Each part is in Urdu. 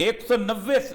190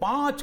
5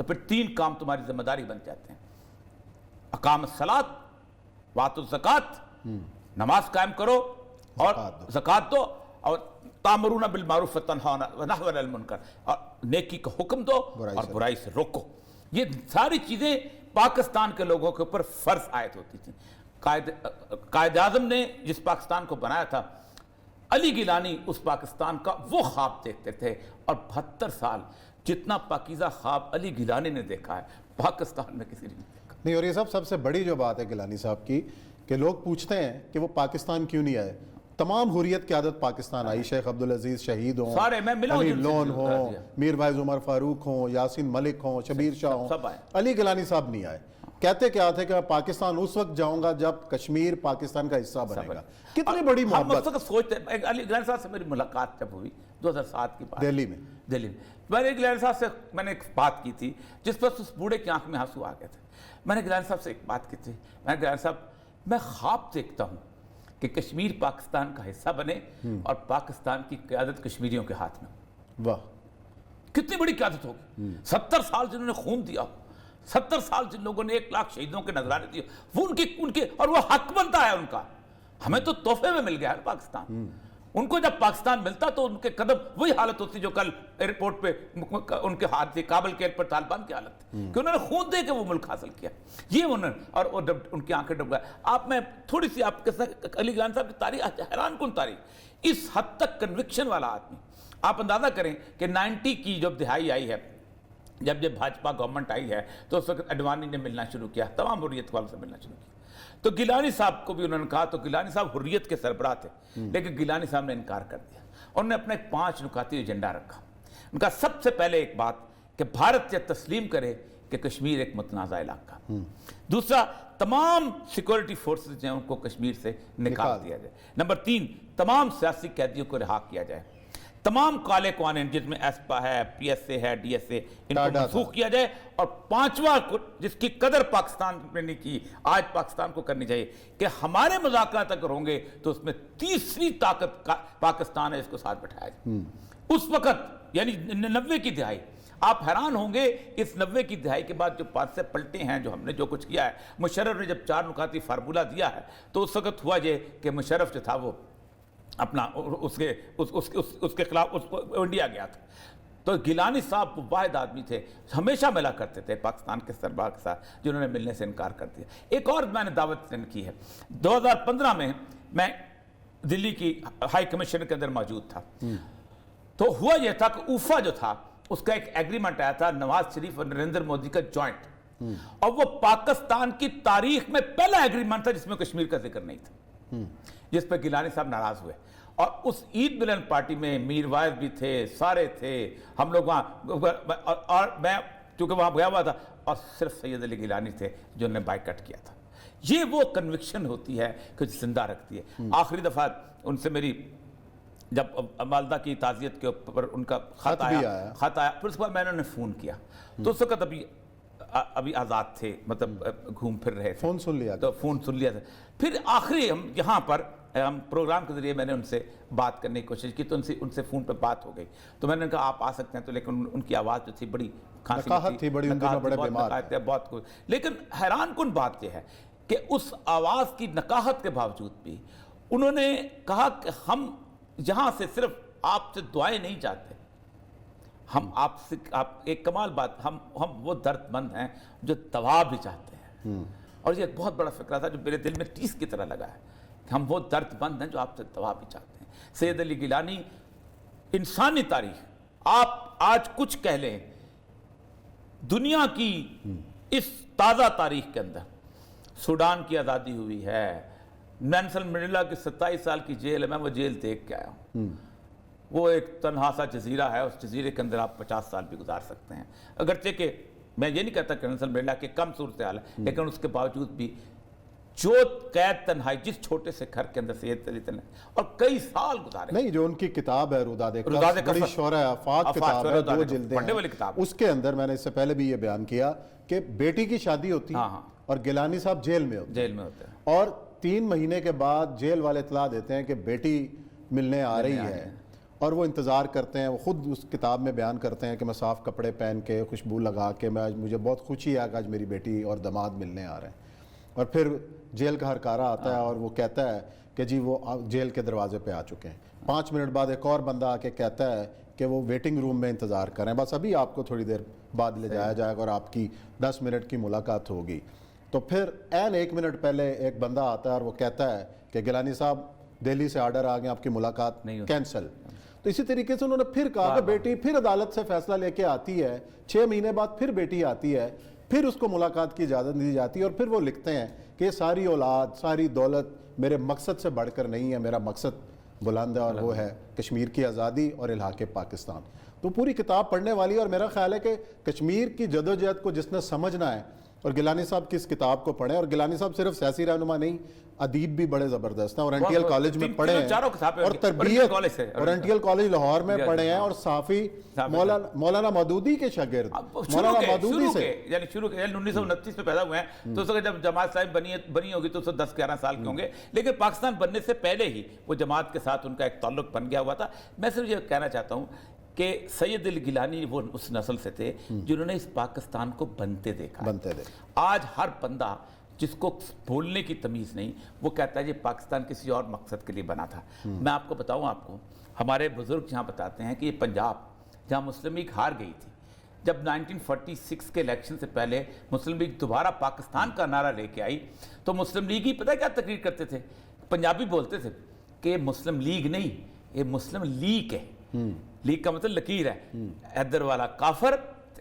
تو پھر 3 کام تمہاری ذمہ داری بن جاتے ہیں: اقام الصلاۃ، وآتوا الزکات، نماز قائم کرو اور زکات دو، اور تامرون بالمعروف وتنہون عن المنکر، اور نیکی کا حکم دو اور برائی سے روکو۔ یہ ساری چیزیں پاکستان کے لوگوں کے اوپر فرض عائد ہوتی تھیں۔ قائد اعظم نے جس پاکستان کو بنایا تھا، علی گیلانی اس پاکستان کا وہ خواب دیکھتے تھے، اور 72 سال جتنا پاکیزہ خواب علی گیلانی نے دیکھا ہے پاکستان میں کسی نے نہیں دیکھا۔ نہیں، اور یہ سب سے بڑی جو بات ہے گیلانی صاحب کی کہ لوگ پوچھتے ہیں کہ وہ پاکستان کیوں نہیں آئے۔ تمام حریت قیادت پاکستان آئی، شیخ عبدالعزیز شہید ہوں، سارے میں ملا علی لون ہوں، میر وائز عمر فاروق ہوں، یاسین ملک ہوں، شبیر شاہ ہوں، علی گیلانی صاحب نہیں آئے۔ کہتے کیا تھے کہ میں پاکستان اس وقت جاؤں گا جب کشمیر پاکستان کا حصہ بنے گا۔ کتنی بڑی ہم محبت۔ اس وقت سوچتے ہیں، علی گیلانی صاحب سے میری ملاقات جب ہوئی 2007 کی بات، دہلی میں میں نے گیلانی صاحب سے میں نے ایک بات کی تھی جس پر اس بوڑھے کی آنکھ میں آنسو آ گئے تھے۔ میں نے گیلانی صاحب سے ایک بات کی تھی، میں نے گیلانی صاحب، میں خواب دیکھتا ہوں کہ کشمیر پاکستان کا حصہ بنے اور پاکستان کی قیادت کشمیریوں کے ہاتھ میں۔ واہ، کتنی بڑی قیادت ہوگی! 70 سال جنہوں نے خون دیا، 70 سال جن لوگوں نے 1 لاکھ شہیدوں کے نذرانے دیے، وہ ان کے اور وہ حق بنتا ہے ان کا۔ ہمیں تو تحفے میں مل گیا ہے پاکستان، ان کو جب پاکستان ملتا تو ان کے قدم وہی حالت ہوتی جو کل ایئرپورٹ پہ ان کے ہاتھ تھی، کابل کے ایئرپورٹ طالبان کی حالت تھی کہ انہوں نے خون دے کے وہ ملک حاصل کیا۔ یہ انہوں نے، اور جب ان کی آنکھیں ڈب گئے۔ میں تھوڑی سی آپ کے ساتھ علی گیلانی صاحب کی تاریخ حیران کن تاریخ، اس حد تک کنوکشن والا آدمی۔ آپ اندازہ کریں کہ 90 کی جب دہائی آئی ہے، جب بھاجپا گورنمنٹ آئی ہے، تو اس وقت اڈوانی نے ملنا شروع کیا، تمام حریت والوں سے ملنا شروع کیا۔ تو گیلانی صاحب کو بھی انہوں نے کہا، تو گیلانی صاحب حریت کے سربراہ تھے، لیکن گیلانی صاحب نے انکار کر دیا۔ انہوں نے اپنا ایک 5 نکاتی ایجنڈا رکھا۔ ان کا سب سے پہلے ایک بات کہ بھارت یہ تسلیم کرے کہ کشمیر ایک متنازع علاقہ۔ دوسرا، تمام سیکورٹی فورسز ہیں ان کو کشمیر سے نکال دیا جائے۔ نمبر 3، تمام سیاسی قیدیوں کو رہا کیا جائے۔ تمام کالے قوانین جس میں ایسپا ہے، پی ایس اے ہے، ڈی ایس اے، ان کو منسوخ کیا جائے۔ اور 5واں جس کی قدر پاکستان نے نہیں کی، آج پاکستان کو کرنی چاہیے کہ ہمارے مذاکرات اگر ہوں گے تو اس میں تیسری طاقت پاکستان ہے، اس کو ساتھ بٹھایا جائے۔ اس وقت یعنی 90 کی دہائی، آپ حیران ہوں گے اس 90 کی دہائی کے بعد جو پانچ پلٹے ہیں، جو ہم نے جو کچھ کیا ہے، مشرف نے جب 4 نکاتی فارمولہ دیا ہے تو اس وقت ہوا یہ کہ مشرف جو تھا وہ اپنا اس کے خلاف انڈیا گیا تھا۔ تو گیلانی صاحب واحد آدمی تھے، ہمیشہ ملا کرتے تھے پاکستان کے سربراہ کے ساتھ، جنہوں نے ملنے سے انکار کر دیا۔ ایک اور میں نے دعوت کی ہے، 2015 میں میں دلی کی ہائی کمیشن کے اندر موجود تھا۔ تو ہوا یہ تھا کہ اوفا جو تھا اس کا ایک ایگریمنٹ آیا تھا نواز شریف اور نریندر مودی کا جوائنٹ، اور وہ پاکستان کی تاریخ میں پہلا ایگریمنٹ تھا جس میں کشمیر کا ذکر نہیں تھا، جس پہ گیلانی صاحب ناراض ہوئے۔ اور اس عید ملن پارٹی میں میر وائز بھی تھے، سارے تھے، ہم لوگ وہاں، اور میں چونکہ وہاں گیا ہوا تھا، اور صرف سید علی گیلانی تھے جو نے بائیکٹ کیا تھا۔ یہ وہ کنوکشن ہوتی ہے کہ زندہ رکھتی ہے۔ آخری دفعہ ان سے میری جب والدہ کی تعزیت کے اوپر ان کا خط آیا، پھر اس کے بعد میں نے انہیں فون کیا، تو اس وقت ابھی آزاد تھے، مطلب گھوم پھر رہے تھے، فون سن لیا تھا۔ پھر آخری ہم یہاں پر ہم پروگرام کے ذریعے میں نے ان سے بات کرنے کی کوشش کی، تو ان سے فون پہ بات ہو گئی، تو میں نے کہا آپ آ سکتے ہیں، تو لیکن ان کی آواز جو تھی بڑی کھانسی تھی، بڑے بیمار تھے، بہت کچھ۔ لیکن حیران کن بات یہ ہے کہ اس آواز کی نقاہت کے باوجود بھی انہوں نے کہا کہ ہم یہاں سے صرف آپ سے دعائیں نہیں چاہتے، ہم آپ سے، آپ ایک کمال بات، ہم وہ درد مند ہیں جو دوا بھی چاہتے ہیں۔ اور یہ ایک بہت بڑا فکرہ تھا جو میرے دل میں ٹیس کی طرح لگا ہے کہ ہم وہ درد مند ہیں جو آپ سے دوا بھی چاہتے ہیں۔ سید علی گیلانی، انسانی تاریخ، آپ آج کچھ کہہ لیں، دنیا کی اس تازہ تاریخ کے اندر سوڈان کی آزادی ہوئی ہے، نیلسن منڈیلا کی 27 سال کی جیل ہے، میں وہ جیل دیکھ کے آیا ہوں۔ وہ ایک تنہا سا جزیرہ ہے، اس جزیرے کے اندر آپ 50 سال بھی گزار سکتے ہیں، اگرچہ کہ میں یہ نہیں کہتا کہ نیلسن منڈیلا کی کم صورتحال ہے، لیکن اس کے باوجود بھی جو قید تنہائی جس چھوٹے سے گھر کے اندر سید علی تنہائی اور کئی سال گزارے۔ نہیں، جو ان کی کتاب ہے روداد کفر، بڑی شورۂ آفاق کتاب ہے، 2 جلدیں ہیں، اس کے اندر میں نے اس سے پہلے بھی یہ بیان کیا کہ بیٹی کی شادی ہوتی ہے اور گیلانی صاحب جیل میں ہوتے ہیں، اور 3 مہینے کے بعد جیل والے اطلاع دیتے ہیں کہ بیٹی ملنے آ رہی ہے، اور وہ انتظار کرتے ہیں. وہ خود اس کتاب میں بیان کرتے ہیں کہ میں صاف کپڑے پہن کے خوشبو لگا کے مجھے بہت خوشی ہے کہ آج میری بیٹی اور داماد ملنے آ رہے ہیں. اور پھر جیل کا ہرکارہ آتا ہے اور وہ کہتا ہے کہ جی وہ جیل کے دروازے پہ آ چکے ہیں. 5 منٹ بعد ایک اور بندہ آ کے کہتا ہے کہ وہ ویٹنگ روم میں انتظار کریں, بس ابھی آپ کو تھوڑی دیر بعد لے جایا جائے گا اور آپ کی 10 منٹ کی ملاقات ہوگی. تو پھر عین 1 منٹ پہلے ایک بندہ آتا ہے اور وہ کہتا ہے کہ گیلانی صاحب دہلی سے آرڈر آ گیا, آپ کی ملاقات کینسل. تو اسی طریقے سے انہوں نے پھر کہا کہ بیٹی پھر عدالت سے فیصلہ لے کے آتی ہے, 6 مہینے بعد پھر بیٹی آتی ہے, پھر اس کو ملاقات کی اجازت دی جاتی ہے. اور پھر وہ لکھتے ہیں کہ یہ ساری اولاد ساری دولت میرے مقصد سے بڑھ کر نہیں ہے, میرا مقصد بلند ہے اور وہ ہے کشمیر کی آزادی اور الحاق پاکستان. تو پوری کتاب پڑھنے والی ہے اور میرا خیال ہے کہ کشمیر کی جدوجہد کو جس نے سمجھنا ہے, اور گیلانی صاحب کی اس کتاب کو پڑھیں. اور گیلانی صاحب صرف سیاسی رہنما نہیں, ادیب بھی بڑے زبردست ہیں, اورینٹیل کالج میں پڑھے ہیں اور تربیت, اورینٹیل کالج لاہور میں پڑھے ہیں, اور صافی مولانا مودودی کے شاگرد. مولانا مودودی سے یعنی شروع کے 1929 میں پیدا ہوئے ہیں, تو اس وقت جب جماعت صاحب بنی ہوگی تو 10-11 سال کے ہوں گے, لیکن پاکستان بننے سے پہلے ہی وہ جماعت کے ساتھ ان کا ایک تعلق بن گیا ہوا تھا. میں صرف یہ کہنا چاہتا ہوں کہ سید علی گیلانی وہ اس نسل سے تھے جنہوں نے اس پاکستان کو بنتے دیکھا. آج ہر بندہ جس کو بولنے کی تمیز نہیں, وہ کہتا ہے یہ پاکستان کسی اور مقصد کے لیے بنا تھا. میں آپ کو بتاؤں, آپ کو ہمارے بزرگ جہاں بتاتے ہیں کہ یہ پنجاب جہاں مسلم لیگ ہار گئی تھی, جب 1946 کے الیکشن سے پہلے مسلم لیگ دوبارہ پاکستان کا نعرہ لے کے آئی, تو مسلم لیگ ہی پتہ کیا تقریر کرتے تھے, پنجابی بولتے تھے کہ مسلم لیگ نہیں, یہ مسلم لیگ ہے. لیگ کا مطلب لکیر ہے, ایدر والا کافر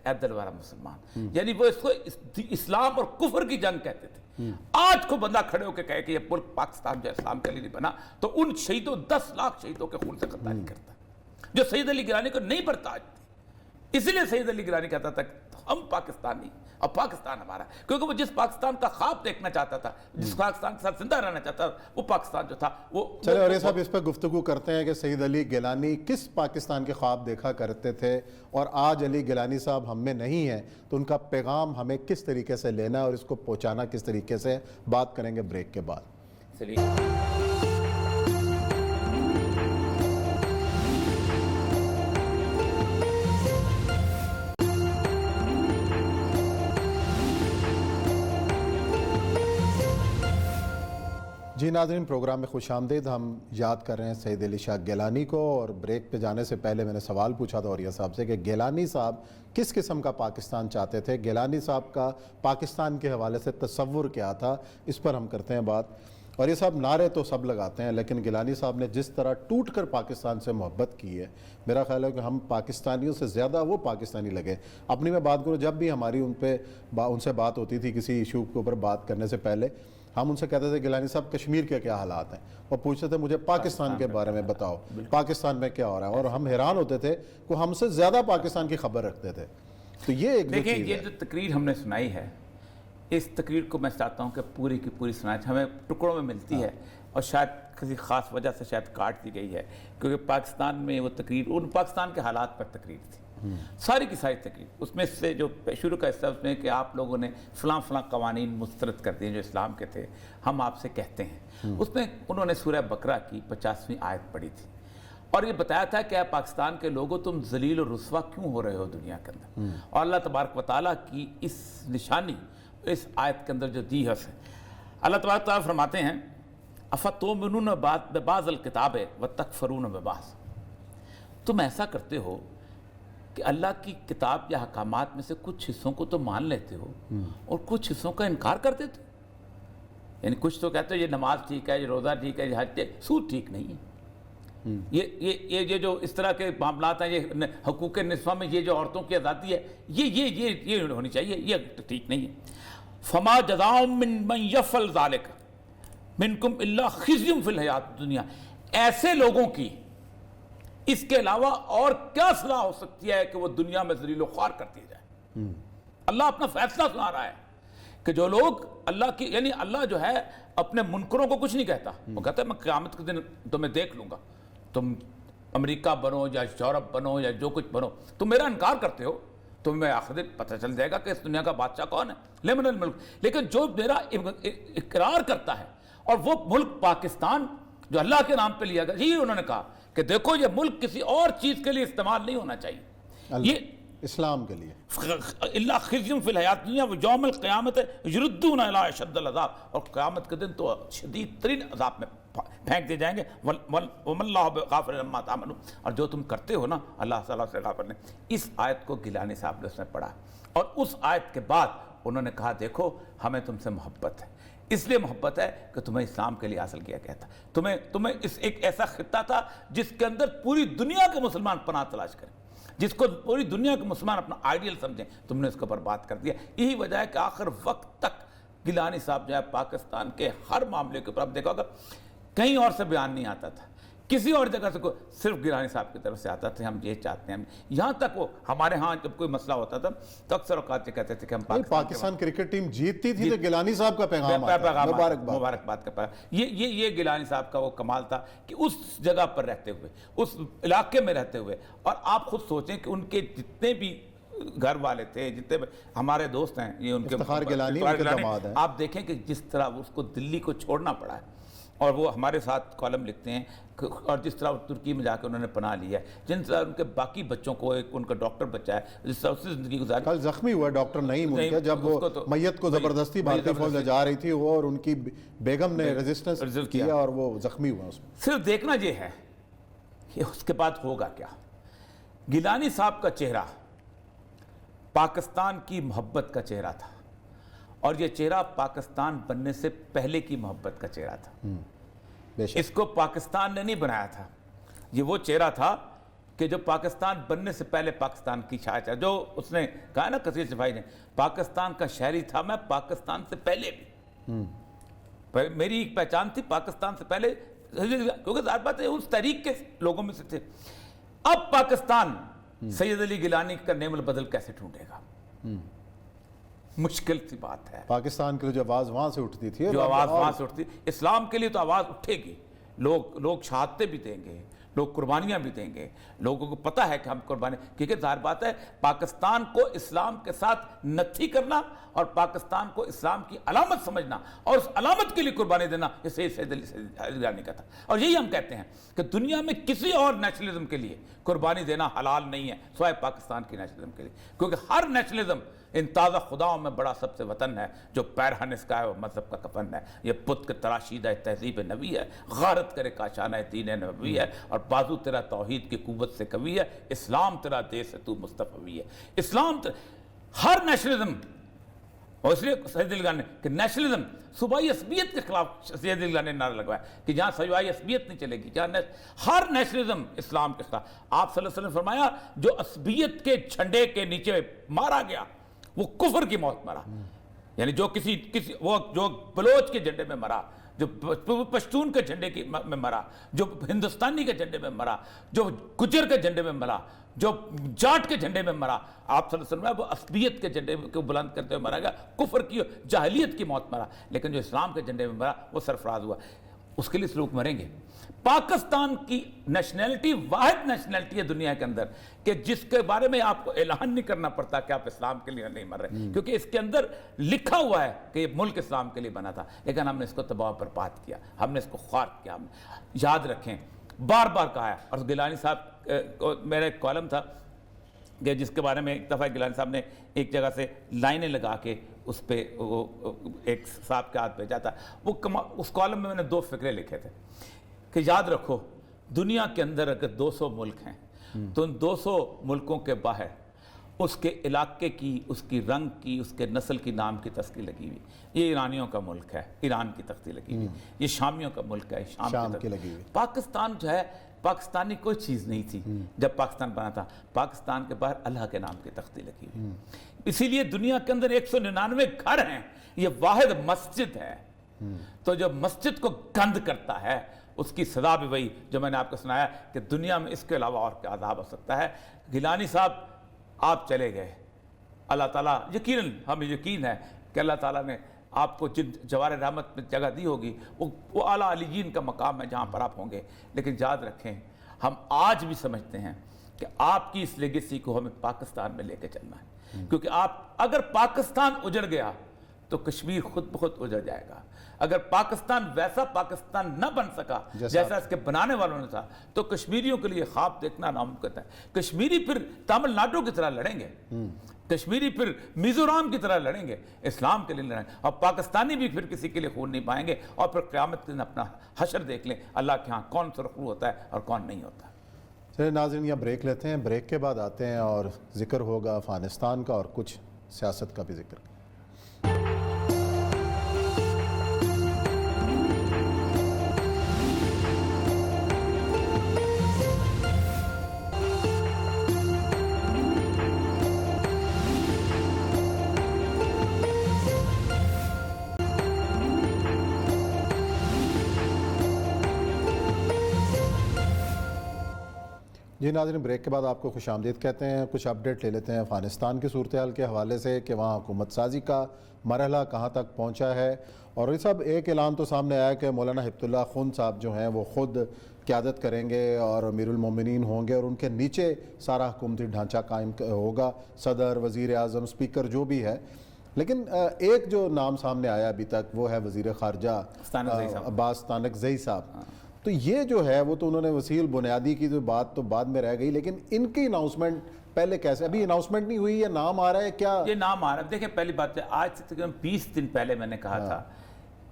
ایدر والا مسلمان, یعنی وہ اس کو اسلام اور کفر کی جنگ کہتے تھے. آج کو بندہ کھڑے ہو کے کہے کہ یہ ملک پاکستان جو اسلام کے لیے نہیں بنا, تو ان شہیدوں 10 لاکھ شہیدوں کے خون سے خطرہ کرتا جو سید علی گیلانی کو نہیں برداشت تھی. اسی لیے سید علی گیلانی کہتا تھا ہم پاکستانی اور پاکستان ہمارا, کیونکہ وہ جس پاکستان کا خواب دیکھنا چاہتا تھا, جس پاکستان کے ساتھ زندہ رہنا چاہتا تھا, وہ پاکستان جو تھا وہ. چلے اور یہ صاحب اس پہ گفتگو کرتے ہیں کہ سید علی گیلانی کس پاکستان کے خواب دیکھا کرتے تھے, اور آج علی گیلانی صاحب ہم میں نہیں ہیں, تو ان کا پیغام ہمیں کس طریقے سے لینا ہے اور اس کو پہنچانا کس طریقے سے, بات کریں گے بریک کے بعد. چلیے جی ناظرین, پروگرام میں خوش آمدید. ہم یاد کر رہے ہیں سید علی شاہ گیلانی کو, اور بریک پہ جانے سے پہلے میں نے سوال پوچھا تھا اوریہ صاحب سے کہ گیلانی صاحب کس قسم کا پاکستان چاہتے تھے, گیلانی صاحب کا پاکستان کے حوالے سے تصور کیا تھا, اس پر ہم کرتے ہیں بات. اور یہ صاحب نعرے تو سب لگاتے ہیں, لیکن گیلانی صاحب نے جس طرح ٹوٹ کر پاکستان سے محبت کی ہے, میرا خیال ہے کہ ہم پاکستانیوں سے زیادہ وہ پاکستانی لگے. اپنی میں بات کروں, جب بھی ہماری ان سے بات ہوتی تھی کسی ایشو کے اوپر بات کرنے سے پہلے, ہم ان سے کہتے تھے گیلانی صاحب کشمیر کے کیا حالات ہیں, وہ پوچھتے تھے مجھے پاکستان کے بارے میں بتاؤ, پاکستان میں کیا ہو رہا ہے, اور ہم حیران ہوتے تھے کہ ہم سے زیادہ پاکستان کی خبر رکھتے تھے. تو یہ ایک دیکھیں, یہ جو تقریر ہم نے سنائی ہے, اس تقریر کو میں چاہتا ہوں کہ پوری کی پوری سنائی ہمیں ٹکڑوں میں ملتی ہے, اور شاید کسی خاص وجہ سے شاید کاٹ دی گئی ہے, کیونکہ پاکستان میں وہ تقریر ان پاکستان کے حالات پر تقریر تھی, ساری کی ساری تقریر. اس میں سے جو شروع کا حصہ اس میں کہ آپ لوگوں نے فلاں فلاں قوانین مسترد کر دیے جو اسلام کے تھے, ہم آپ سے کہتے ہیں. اس میں انہوں نے سورہ بقرہ کی 50ویں آیت پڑھی تھی, اور یہ بتایا تھا کہ اے پاکستان کے لوگوں تم ذلیل و رسوا کیوں ہو رہے ہو دنیا کے اندر, اور اللہ تبارک و تعالیٰ کی اس نشانی اس آیت کے اندر جو دی ہے, اللہ تبارک و تعالیٰ فرماتے ہیں افتؤمنون ببعض الکتاب وتکفرون ببعض, تم ایسا کرتے ہو کہ اللہ کی کتاب یا حکامات میں سے کچھ حصوں کو تو مان لیتے ہو اور کچھ حصوں کا انکار کر دیتے ہو. یعنی کچھ تو کہتے ہو یہ نماز ٹھیک ہے, یہ روزہ ٹھیک ہے, یہ حج, سود ٹھیک نہیں ہے. یہ جو اس طرح کے معاملات ہیں, یہ حقوق نسواں میں یہ جو عورتوں کی آزادی ہے, یہ ہونی چاہیے, یہ ٹھیک نہیں ہے. فما جزاء من یفعل ذلک منکم الا خزی فی الحیات الدنیا, ایسے لوگوں کی اس کے علاوہ اور کیا سزا ہو سکتی ہے کہ وہ دنیا میں ذلیل و خوار کر دی جائے. اللہ اپنا فیصلہ سنا رہا ہے کہ جو لوگ اللہ کی, یعنی اللہ جو ہے اپنے منکروں کو کچھ نہیں کہتا, وہ کہتا ہے میں قیامت کے دن تمہیں دیکھ لوں گا, تم امریکہ بنو یا یورپ بنو یا جو کچھ بنو, تم میرا انکار کرتے ہو, تمہیں آخر دن پتہ چل جائے گا کہ اس دنیا کا بادشاہ کون ہے, لمن الملک. لیکن جو میرا اقرار کرتا ہے, اور وہ ملک پاکستان جو اللہ کے نام پہ لیا گیا, انہوں نے کہا کہ کہ دیکھو یہ ملک کسی اور چیز کے لیے استعمال نہیں ہونا چاہیے، یہ اسلام کے لیے اللہ خزیم فی الحیات دنیا و یوم القیامت یردون الی اشد العذاب، اور قیامت کے دن تو شدید ترین عذاب میں پھینک دیے جائیں گے، وَمَا اللَّهُ بِغَافِلٍ عَمَّا تَعْمَلُونَ، اور جو تم کرتے ہو نا اللہ تعالیٰ سے غافل نہیں۔ اس آیت کو گیلانی صاحب نے اس میں پڑھا، اور اس آیت کے بعد انہوں نے کہا دیکھو ہمیں تم سے محبت ہے، اس لیے محبت ہے کہ تمہیں اسلام کے لیے حاصل کیا گیا تھا، تمہیں اس ایک ایسا خطہ تھا جس کے اندر پوری دنیا کے مسلمان پناہ تلاش کریں، جس کو پوری دنیا کے مسلمان اپنا آئیڈیل سمجھیں، تم نے اس کو برباد کر دیا۔ یہی وجہ ہے کہ آخر وقت تک گیلانی صاحب جو ہے پاکستان کے ہر معاملے کے اوپر آپ دیکھو گا کہیں اور سے بیان نہیں آتا تھا، کسی اور جگہ سے صرف گیلانی صاحب کی طرف سے آتا تھا، ہم یہ چاہتے ہیں، یہاں تک وہ ہمارے ہاں جب کوئی مسئلہ ہوتا تھا تو اکثر اوقات یہ کہتے تھے کہ ہم پاکستان کرکٹ ٹیم جیتتی تھی تو گیلانی صاحب کا پیغام آتا، مبارکباد کا پیغام۔ یہ گیلانی صاحب کا وہ کمال تھا کہ اس جگہ پر رہتے ہوئے، اس علاقے میں رہتے ہوئے، اور آپ خود سوچیں کہ ان کے جتنے بھی گھر والے تھے، جتنے ہمارے دوست ہیں، یہ ان کے افتخار گیلانی ان کے داماد ہیں، آپ دیکھیں کہ جس طرح اس کو دلی کو چھوڑنا پڑا ہے، اور وہ ہمارے ساتھ کالم لکھتے ہیں، اور جس طرح ترکی میں جا کے انہوں نے پناہ لی ہے، جن طرح ان کے باقی بچوں کو ایک ان کا ڈاکٹر بچہ ہے جس طرح اس سے زندگی گزاری۔ کل زخمی ہوا ڈاکٹر نعیم ان کے، جب وہ میت کو زبردستی بھارتی فوج لے جا رہی تھی، وہ اور ان کی بیگم نے ریزسٹنس کیا اور وہ زخمی ہوا۔ اس میں صرف دیکھنا یہ ہے کہ اس کے بعد ہوگا کیا۔ گیلانی صاحب کا چہرہ پاکستان کی محبت کا چہرہ تھا، اور یہ چہرہ پاکستان بننے سے پہلے کی محبت کا چہرہ تھا، اس کو پاکستان نے نہیں بنایا تھا، یہ وہ چہرہ تھا کہ جو پاکستان بننے سے پہلے پاکستان کی شاعر، جو اس نے کہا نا کثیر شفائی نے، پاکستان کا شہری تھا میں پاکستان سے پہلے بھی، میری ایک پہچان تھی پاکستان سے پہلے، کیونکہ ظاہر بات ہے اس تحریک کے لوگوں میں سے تھے۔ اب پاکستان سید علی گیلانی کا نعم البدل کیسے ڈھونڈے گا؟ مشکل سی بات ہے۔ پاکستان کے لیے جو آواز وہاں سے اٹھتی تھی، جو آواز وہاں سے اٹھتی، اسلام کے لیے تو آواز اٹھے گی، لوگ شہادتیں بھی دیں گے، لوگ قربانیاں بھی دیں گے، لوگوں کو پتہ ہے کہ ہم قربانی، کیونکہ ظاہر بات ہے پاکستان کو اسلام کے ساتھ نتھی کرنا اور پاکستان کو اسلام کی علامت سمجھنا اور اس علامت کے لیے قربانی دینا، یہ سید علی گیلانی کا تھا۔ اور یہی ہم کہتے ہیں کہ دنیا میں کسی اور نیشنلزم کے لیے قربانی دینا حلال نہیں ہے سوائے پاکستان کی نیشنلزم کے لیے، کیونکہ ہر نیشنلزم ان تازہ خداؤں میں بڑا سب سے وطن ہے، جو پیرہن اس کا ہے وہ مذہب کا کفن ہے، یہ بت کے تراشیدہ تہذیب نبی ہے، غارت کرے کاشانہ دین نبوی ہے، اور بازو تیرا توحید کی قوت سے قوی ہے، اسلام تیرا دیس ہے تو مصطفی ہے۔ اسلام ہر نیشنلزم، اور اس لیے سید علی گیلانی کہ نیشنلزم صوبائی عصبیت کے خلاف سید علی گیلانی نے نعرہ لگوایا کہ جہاں صوبائی عصبیت نہیں چلے گی، جہاں ہر نیشنلزم اسلام کے خلاف۔ آپ صلی اللہ علیہ وسلم نے فرمایا جو عصبیت کے جھنڈے کے نیچے مارا گیا وہ کفر کی موت مرا، یعنی جو جو بلوچ کے جھنڈے میں مرا، جو پشتون کے جھنڈے میں مرا، جو ہندوستانی کے جھنڈے میں مرا، جو گجر کے جھنڈے میں مرا، جو جاٹ کے جھنڈے میں مرا، آپ صلی اللہ علیہ وسلم وہ عصبیت کے جھنڈے کو بلند کرتے ہوئے مرا گیا، کفر کی جاہلیت کی موت مرا، لیکن جو اسلام کے جھنڈے میں مرا وہ سرفراز ہوا، اس کے لیے لوگ مریں گے۔ پاکستان کی نیشنلٹی واحد نیشنلٹی ہے دنیا کے اندر کہ جس کے بارے میں آپ کو اعلان نہیں کرنا پڑتا کہ آپ اسلام کے لیے نہیں مر رہے، کیونکہ اس کے اندر لکھا ہوا ہے کہ یہ ملک اسلام کے لیے بنا تھا، لیکن ہم نے اس کو تباہ برباد کیا، ہم نے اس کو خوار کیا۔ یاد رکھیں، بار بار کہا ہے، اور گیلانی صاحب میرا ایک کالم تھا کہ جس کے بارے میں ایک دفعہ گیلانی صاحب نے ایک جگہ سے لائنیں لگا کے اس پہ ایک صاحب کے ہاتھ بھیجا تھا، اس کالم میں نے 2 فقرے لکھے تھے کہ یاد رکھو دنیا کے اندر اگر 200 ملک ہیں تو ان 200 ملکوں کے باہر اس کے علاقے کی، اس کی رنگ کی، اس کے نسل کی نام کی تسکی لگی ہوئی، یہ ایرانیوں کا ملک ہے، ایران کی تختی لگی ہوئی، یہ شامیوں کا ملک ہے، شام کی لگی ہوئی۔ پاکستان جو ہے، پاکستانی کوئی چیز نہیں تھی جب پاکستان بنا تھا، پاکستان کے باہر اللہ کے نام کی تختی لگی ہوئی، اسی لیے دنیا کے اندر 199 گھر ہیں، یہ واحد مسجد ہے، تو جب مسجد کو گند کرتا ہے اس کی سزا بھی وہی جو میں نے آپ کو سنایا کہ دنیا میں اس کے علاوہ اور کیا عذاب ہو سکتا ہے۔ گیلانی صاحب آپ چلے گئے، اللہ تعالیٰ یقیناً ہمیں یقین ہے کہ اللہ تعالیٰ نے آپ کو جن جوار رحمت میں جگہ دی ہوگی وہ اعلیٰ علیین کا مقام ہے جہاں پر آپ ہوں گے، لیکن یاد رکھیں ہم آج بھی سمجھتے ہیں کہ آپ کی اس لیگیسی کو ہمیں پاکستان میں لے کے چلنا ہے، کیونکہ آپ اگر پاکستان اجڑ گیا تو کشمیر خود بخود اجڑ جائے گا، اگر پاکستان ویسا پاکستان نہ بن سکا جیسا اس کے بنانے والوں نے تھا تو کشمیریوں کے لیے خواب دیکھنا ناممکن ہے. کشمیری پھر تامل ناڈو کی طرح لڑیں گے, کشمیری پھر میزورام کی طرح لڑیں گے, اسلام کے لیے لڑیں گے, اور پاکستانی بھی پھر کسی کے لیے خون نہیں پائیں گے, اور پھر قیامت کے دن اپنا حشر دیکھ لیں اللہ کے ہاں کون سرخرو ہوتا ہے اور کون نہیں ہوتا. چلیے ناظرین یہاں بریک لیتے ہیں, بریک کے بعد آتے ہیں اور ذکر ہوگا افغانستان کا اور کچھ سیاست کا بھی ذکر. جی ناظرین بریک کے بعد آپ کو خوش آمدید کہتے ہیں. کچھ اپڈیٹ لے لیتے ہیں افغانستان کی صورتحال کے حوالے سے کہ وہاں حکومت سازی کا مرحلہ کہاں تک پہنچا ہے. اور یہ سب ایک اعلان تو سامنے آیا کہ مولانا ہبت اللہ خون صاحب جو ہیں وہ خود قیادت کریں گے اور امیر المومنین ہوں گے اور ان کے نیچے سارا حکومتی ڈھانچہ قائم ہوگا, صدر, وزیر اعظم, اسپیکر جو بھی ہے. لیکن ایک جو نام سامنے آیا ابھی تک وہ ہے وزیر خارجہ عباس تانکزئی صاحب. تو یہ جو ہے وہ تو انہوں نے وسیل بنیادی کی جو بات تو بعد میں رہ گئی, لیکن ان کی اناؤنسمنٹ پہلے کیسے, ابھی اناؤنسمنٹ نہیں ہوئی, یہ نام آ رہا ہے کیا؟ یہ نام آ رہا ہے. دیکھیں پہلی بات ہے آج سے تقریباً 20 دن پہلے میں نے کہا تھا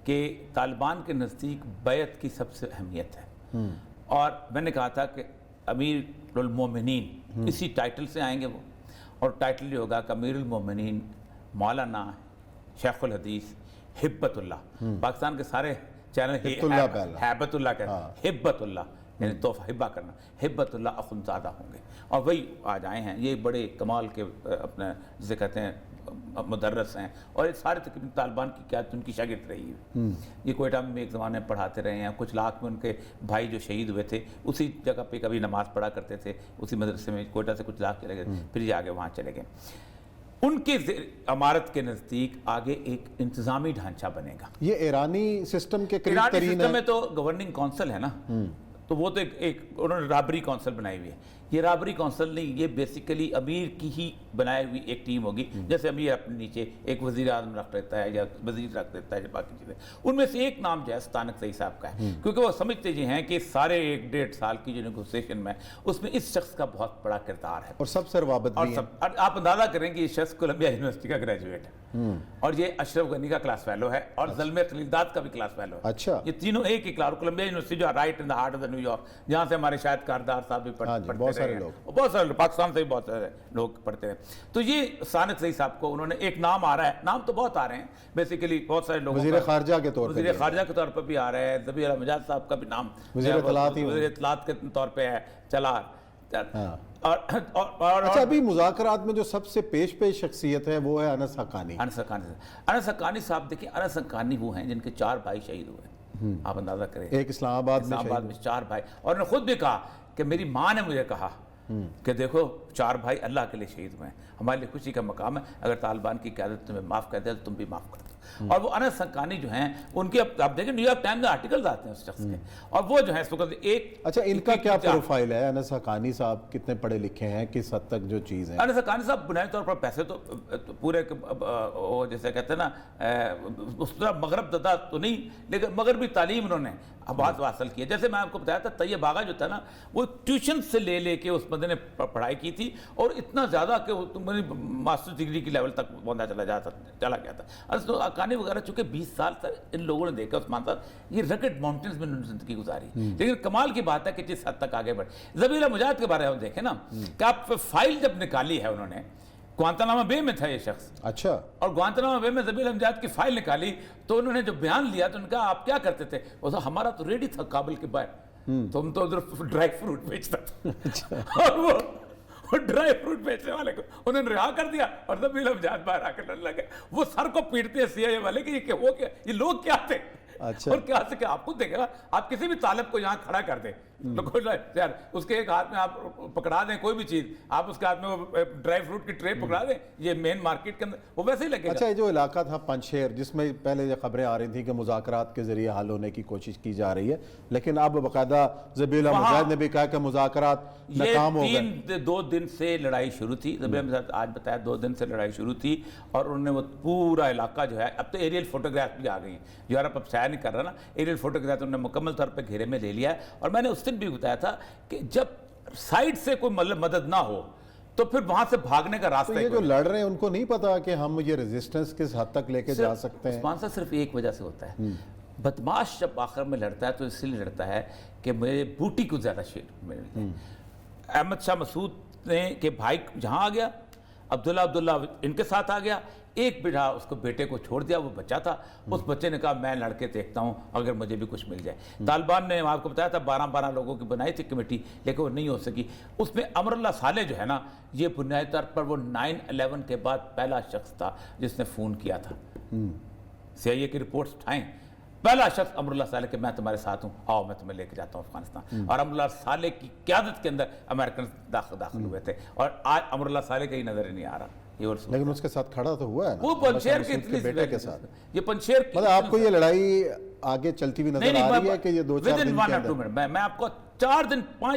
کہ طالبان کے نزدیک بیعت کی سب سے اہمیت ہے, اور میں نے کہا تھا کہ امیر المومنین اسی ٹائٹل سے آئیں گے وہ, اور ٹائٹل یہ ہوگا کہ امیر المومنین مولانا شیخ الحدیث ہبت اللہ. پاکستان کے سارے چینل ہیبت اللہ کہتے ہیں, ہبت اللہ یعنی تحفہ ہبہ کرنا, ہبت اللہ اخندزادہ ہوں گے, اور وہی آج آئے ہیں. یہ بڑے کمال کے اپنے جسے کہتے ہیں مدرس ہیں, اور یہ سارے تقریباً طالبان کی قیادت ان کی شاگرد رہی ہے. یہ کوئٹہ میں ایک زمانے میں پڑھاتے رہے ہیں, کچھ لاکھ میں ان کے بھائی جو شہید ہوئے تھے اسی جگہ پہ کبھی نماز پڑھا کرتے تھے, اسی مدرسے میں. کوئٹہ سے کچھ لاکھ چلے گئے, پھر یہ آگے وہاں چلے گئے. ان کے امارت کے نزدیک آگے ایک انتظامی ڈھانچہ بنے گا. یہ ایرانی سسٹم کے قریب ایرانی ترین سسٹم میں تو گورننگ کونسل ہے نا, تو وہ تو ایک انہوں نے رابری کونسل بنائی ہوئی ہے. یہ رابری کونسل نہیں, یہ بیسیکلی امیر کی ہی بنائی ہوئی ایک ٹیم ہوگی. جیسے امیر اپنے نیچے ایک وزیر اعظم رکھ دیتا ہے یا وزیر رکھ دیتا ہے یا باقی چیزیں. ان میں سے ایک نام جو ہے تانکزئی صاحب کا ہے, کیونکہ وہ سمجھتے یہ ہیں کہ سارے 1.5 سال کی جو نیگوسیشن میں اس میں اس شخص کا بہت بڑا کردار ہے, اور سب سے روابط بھی ہے. اور آپ اندازہ کریں کہ یہ شخص کولمبیا یونیورسٹی کا گریجویٹ ہے, اور یہ اشرف غنی کا کلاس فیلو ہے, اور زلمے خلیلزاد کا بھی کلاس فیلو ہے. اچھا, یہ تینوں ایک ہی کلاس. کولمبیا یونیورسٹی جو right in the heart of the new York, جہاں سے ہمارے شاید کاردار صاحب بھی پڑھتے ہیں, بہت سارے پاکستان سے بھی بہت سارے لوگ پڑھتے ہیں. تو یہ تانکزئی صاحب کو انہوں نے ایک نام آ رہا ہے, نام تو بہت آ رہے ہیں بیسیکلی, بہت سارے لوگ وزیر خارجہ کے طور پہ, وزیر خارجہ کے طور پر بھی آ رہے ہیں. ذبیح اللہ مجاہد صاحب کا بھی نام وزیر اطلاعات کے طور پہ ہے چلا. اچھا, ابھی مذاکرات میں جو سب سے پیش شخصیت ہے وہ ہے انس حقانی. انس حقانی صاحب دیکھیں, انس حقانی وہ ہیں جن کے 4 بھائی شہید ہوئے. آپ اندازہ کریں, ایک اسلام آباد میں 4 بھائی, اور انہوں نے خود بھی کہا کہ میری ماں نے مجھے کہا کہ دیکھو 4 بھائی اللہ کے لیے شہید ہوئے ہیں, ہمارے لیے خوشی کا مقام ہے, اگر طالبان کی قیادت تمہیں معاف کر دے تو تم بھی معاف کر دو. اور وہ انس حقانی جو ہیں ان کے آپ دیکھیں نیو یارک ٹائمز میں آرٹیکلز آتے ہیں اس شخص کے, اور وہ جو ہیں اس وقت ایک. اچھا, ان کا کیا پروفائل ہے؟ انس حقانی صاحب کتنے پڑھے لکھے ہیں, کس حد تک جو چیز ہے؟ انس حقانی صاحب بنیادی طور پر پیسے تو پورے جیسے کہتے ہیں نا اس طرح مغرب زدہ تو نہیں, لیکن مغربی تعلیم انہوں نے بہت حاصل کی ہے. جیسے میں آپ کو بتایا تھا طیب آغا جو تھا نا, وہ ٹیوشن سے لے کے اس بندے نے پڑھائی کی تھی, اور اتنا زیادہ کہ ماسٹر ڈگری کی لیول تک پہنچا چلا گیا تھا. انس حقانی وغیرہ چونکہ 20 سال تک ان لوگوں نے دیکھا عثمان صاحب, یہ رگڈ ماؤنٹینز میں انہوں نے زندگی گزاری, لیکن کمال کی بات ہے کہ جس حد تک آگے بڑھے. ذبیح اللہ مجاہد کے بارے میں دیکھیں نا کہ آپ فائل جب نکالی ہے انہوں نے, گوانتانامو بے میں تھا یہ شخص, اچھا, اور گوانتانامو بے میں ذبیح اللہ مجاہد کی فائل نکالی تو انہوں نے جو بیان لیا تو ان کا آپ کیا کرتے تھے, وہ ہمارا تو ریڈی تھا کابل کے باہر, تم تو ادھر ڈرائی فروٹ بیچتا تھا, اور وہ ڈرائی فروٹ بیچنے والے کو انہوں نے رہا کر دیا, اور ذبیح اللہ مجاہد باہر آ کر لڑنے لگے. وہ سر کو پیٹتے ہیں سی آئی اے والے کہ یہ ہو کیا, یہ لوگ کیا تھے, اچھا۔ اور کیا سے کہ آپ خود دیکھیں نا، آپ کسی بھی طالب کو یہاں کھڑا کر دیں تو کوئی یار اس کے ایک ہاتھ میں آپ پکڑا دیں کوئی بھی چیز، آپ اس کے ہاتھ میں وہ ڈرائی فروٹ کی ٹرے پکڑا دیں، یہ مین مارکیٹ کے اندر وہ ویسے ہی لگے گا۔ اچھا، یہ جو علاقہ تھا پنجشیر، جس میں پہلے یہ خبریں آ رہی تھیں کہ مذاکرات کے ذریعے حل ہونے کی کوشش کی جا رہی ہے، لیکن اب باقاعدہ ذبیح اللہ مجاہد نے بھی کہا کہ مذاکرات ناکام ہو گئے۔ 2 دن سے لڑائی شروع تھی، ذبیح اللہ مجاہد آج بتایا 2 دن سے لڑائی شروع تھی، اور انہوں نے وہ پورا علاقہ جو ہے، اب تو ایریل فوٹوگراف بھی آ گئی ہیں، یورپ اب شائع نہیں کر رہا نا، ایریل فوٹوگراف انہوں نے مکمل طور پہ گھیرے میں لے لیا ہے۔ اور میں نے اس دن بھی بتایا تھا کہ جب سائڈ سے کوئی مدد نہ ہو تو پھر وہاں سے بھاگنے کا راستہ تو یہ جو لڑ رہے ہیں ان کو نہیں پتا کہ ہم یہ ریزسٹنس کس حد تک لے کے جا سکتے ہیں؟ عثمان صاحب صرف ایک وجہ سے ہوتا ہے، بدماش جب آخر میں لڑتا ہے تو اس لیے لڑتا ہے کہ میرے بوٹی کو زیادہ شیر مل جائے۔ احمد شاہ مسعود نے کہ بھائی جہاں آ گیا، عبداللہ ان کے ساتھ آ گیا، ایک بیٹا اس کو بیٹے کو چھوڑ دیا، وہ بچہ تھا، اس بچے نے کہا میں لڑ کے دیکھتا ہوں اگر مجھے بھی کچھ مل جائے۔ طالبان نے آپ کو بتایا تھا 12 لوگوں کی بنائی تھی کمیٹی، لیکن وہ نہیں ہو سکی۔ اس میں امر اللہ صالح جو ہے نا، یہ بنیادی طور پر وہ 9/11 کے بعد پہلا شخص تھا جس نے فون کیا تھا، CIA کی رپورٹس اٹھائیں، پہلا شخص امر اللہ صالح کہ میں تمہارے ساتھ ہوں، آؤ میں تمہیں لے کے جاتا ہوں افغانستان۔ اور امر اللہ صالح کی قیادت کے اندر امریکن داخل ہوئے تھے، اور آج امر اللہ صالح کا ہی نظر نہیں آ رہا۔ لیکن اس کے ساتھ کھڑا تو ہوا ہے نا، وہ پنشیر کے بیٹے کے ساتھ۔ یہ پنشیر مطلب آپ کو یہ لڑائی آگے چلتی ہوئی نظر آ رہی ہے کہ یہ 2-4 دن کے اندر؟ میں آپ کو 5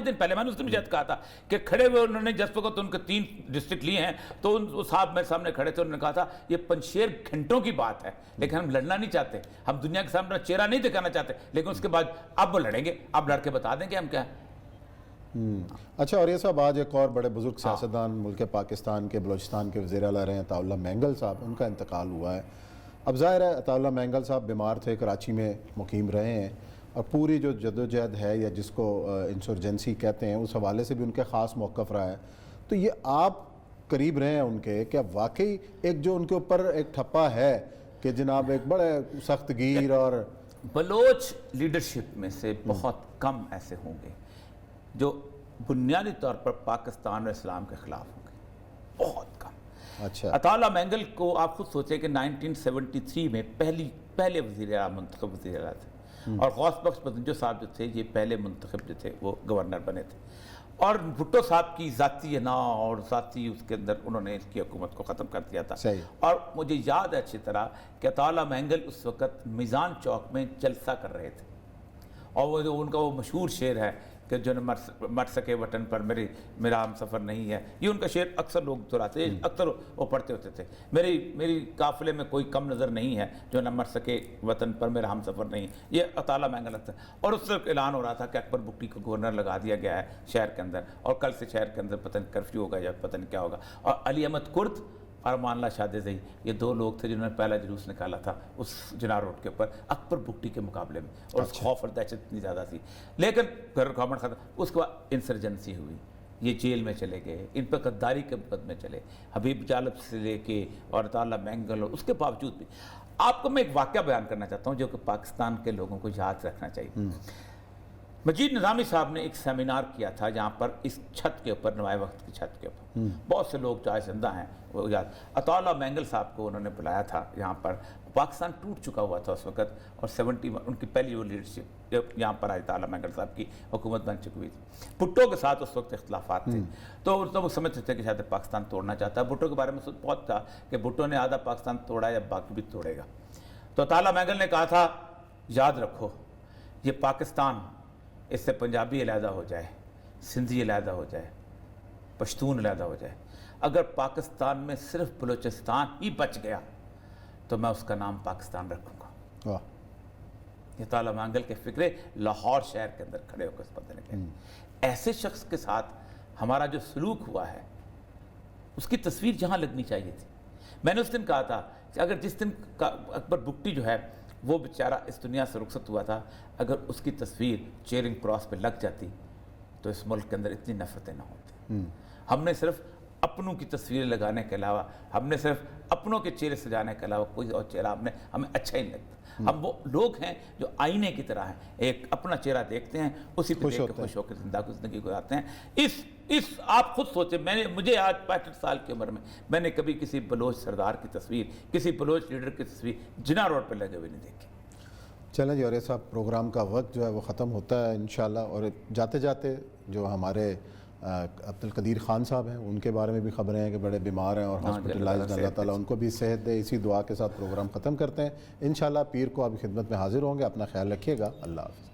دن پہلے میں نے اس دن مجھے کہا تھا کہ کھڑے ہوئے انہوں نے جس وقت ان کے 3 ڈسٹرکٹ لیے ہیں تو وہ صاحب میرے سامنے کھڑے تھے، انہوں نے کہا تھا یہ پنشیر گھنٹوں کی بات ہے، لیکن ہم لڑنا نہیں چاہتے، ہم دنیا کے سامنے چہرہ نہیں دکھانا چاہتے، لیکن اس کے بعد اب وہ لڑیں گے، اب لڑ کے بتا دیں گے ہم کیا ہے۔ اچھا، اور یہ صاحب آج ایک اور بڑے بزرگ سیاستدان ملک پاکستان کے بلوچستان کے وزیر اعلیٰ رہے ہیں عطا اللہ مینگل صاحب، ان کا انتقال ہوا ہے۔ اب ظاہر ہے عطا اللہ مینگل صاحب بیمار تھے، کراچی میں مقیم رہے ہیں، اور پوری جو جدوجہد ہے یا جس کو انسرجنسی کہتے ہیں اس حوالے سے بھی ان کے خاص موقف رہا ہے۔ تو یہ آپ قریب رہے ہیں ان کے، کہ واقعی ایک جو ان کے اوپر ایک ٹھپا ہے کہ جناب ایک بڑے سخت گیر، اور بلوچ لیڈرشپ میں سے بہت کم ایسے ہوں گے جو بنیادی طور پر پاکستان اور اسلام کے خلاف ہوں گے، بہت کم۔ اچھا، عطا اللہ مینگل کو آپ خود سوچیں کہ 1973 میں پہلے وزیر اعلیٰ منتخب وزیر اعلیٰ تھے، اور غوث بخش بدنجو صاحب جو تھے یہ پہلے منتخب جو تھے وہ گورنر بنے تھے، اور بھٹو صاحب کی ذاتی انا اور ذاتی اس کے اندر انہوں نے اس کی حکومت کو ختم کر دیا تھا۔ صحیح۔ اور مجھے یاد ہے اچھی طرح کہ عطا اللہ مینگل اس وقت میزان چوک میں جلسہ کر رہے تھے، اور وہ جو ان کا وہ مشہور شعر ہے کہ جو نہ مر سکے وطن پر میرا ہم سفر نہیں ہے، یہ ان کا شعر اکثر لوگ دہراتے ہیں، اکثر وہ پڑھتے ہوتے تھے، میری قافلے میں کوئی کم نظر نہیں ہے جو نہ مر سکے وطن پر میرا ہم سفر نہیں، یہ عطا اللہ مینگل تھا۔ اور اس وقت اعلان ہو رہا تھا کہ اکبر بگٹی کو گورنر لگا دیا گیا ہے شہر کے اندر، اور کل سے شہر کے اندر پتہ نہیں کرفیو ہوگا یا پتہ نہیں کیا ہوگا۔ اور علی احمد کرد اور امان اللہ شاہ زئی، یہ 2 لوگ تھے جنہوں نے پہلا جلوس نکالا تھا اس جناح روڈ کے اوپر اکبر بگٹی کے مقابلے میں، اور خوف اور دہشت اتنی زیادہ تھی، لیکن گورنمنٹ ختم۔ اس کے بعد انسرجنسی ہوئی، یہ جیل میں چلے گئے، ان پہ غداری کے مقدمے چلے، حبیب جالب سے لے کے اور عطا اللہ مینگل، اور اس کے باوجود بھی آپ کو میں ایک واقعہ بیان کرنا چاہتا ہوں جو کہ پاکستان کے لوگوں کو یاد رکھنا چاہیے۔ مجید نظامی صاحب نے ایک سیمینار کیا تھا جہاں پر اس چھت کے اوپر، نوائے وقت کی چھت کے اوپر بہت سے لوگ چاہے زندہ ہیں وہ یاد، عطا اللہ مینگل صاحب کو انہوں نے بلایا تھا یہاں پر۔ پاکستان ٹوٹ چکا ہوا تھا اس وقت، اور 71 ان کی پہلی وہ لیڈرشپ یہاں پر عطا اللہ مینگل صاحب کی حکومت بن چکی ہوئی تھی۔ بھٹو کے ساتھ اس وقت اختلافات تھے، تو وہ سمجھتے تھے کہ شاید پاکستان توڑنا چاہتا ہے۔ بھٹو کے بارے میں بہت تھا کہ بھٹو نے آدھا پاکستان توڑا یا باقی بھی توڑے گا، تو عطا اللہ مینگل نے کہا تھا یاد رکھو یہ پاکستان، اس سے پنجابی علیحدہ ہو جائے، سندھی علیحدہ ہو جائے، پشتون علیحدہ ہو جائے، اگر پاکستان میں صرف بلوچستان ہی بچ گیا تو میں اس کا نام پاکستان رکھوں گا۔ یہ عطا اللہ مینگل کے فکرے لاہور شہر کے اندر کھڑے ہو کر اس بندے نے کہا۔ ایسے شخص کے ساتھ ہمارا جو سلوک ہوا ہے اس کی تصویر جہاں لگنی چاہیے تھی۔ میں نے اس دن کہا تھا کہ اگر جس دن اکبر بگٹی جو ہے وہ بیچارہ اس دنیا سے رخصت ہوا تھا، اگر اس کی تصویر چیئرنگ کراس پہ لگ جاتی تو اس ملک کے اندر اتنی نفرتیں نہ ہوتی۔ ہم نے صرف اپنوں کی تصویریں لگانے کے علاوہ، ہم نے صرف اپنوں کے چہرے سجانے کے علاوہ کوئی اور چہرہ ہمیں اچھا ہی نہیں لگتا۔ ہم وہ لوگ ہیں جو آئینے کی طرح ہیں، ایک اپنا چہرہ دیکھتے ہیں، اسی پہ دیکھ کے خوش ہو کے زندگی گزارتے ہیں۔ اس آپ خود سوچیں، مجھے آج 65 سال کی عمر میں نے کبھی کسی بلوچ سردار کی تصویر، کسی بلوچ لیڈر کی تصویر جناح روڈ پہ لگے ہوئے نہیں دیکھی۔ چلیں جی، اور صاحب پروگرام کا وقت جو ہے وہ ختم ہوتا ہے انشاءاللہ، اور جاتے جاتے جو ہمارے عبد القدیر خان صاحب ہیں ان کے بارے میں بھی خبریں ہیں کہ بڑے بیمار ہیں اور ہاسپٹلائزڈ، اللہ تعالیٰ ان کو بھی صحت دے. اسی دعا کے ساتھ پروگرام ختم کرتے ہیں. انشاءاللہ پیر کو آپ کی خدمت میں حاضر ہوں گے. اپنا خیال رکھیے گا. اللہ حافظ.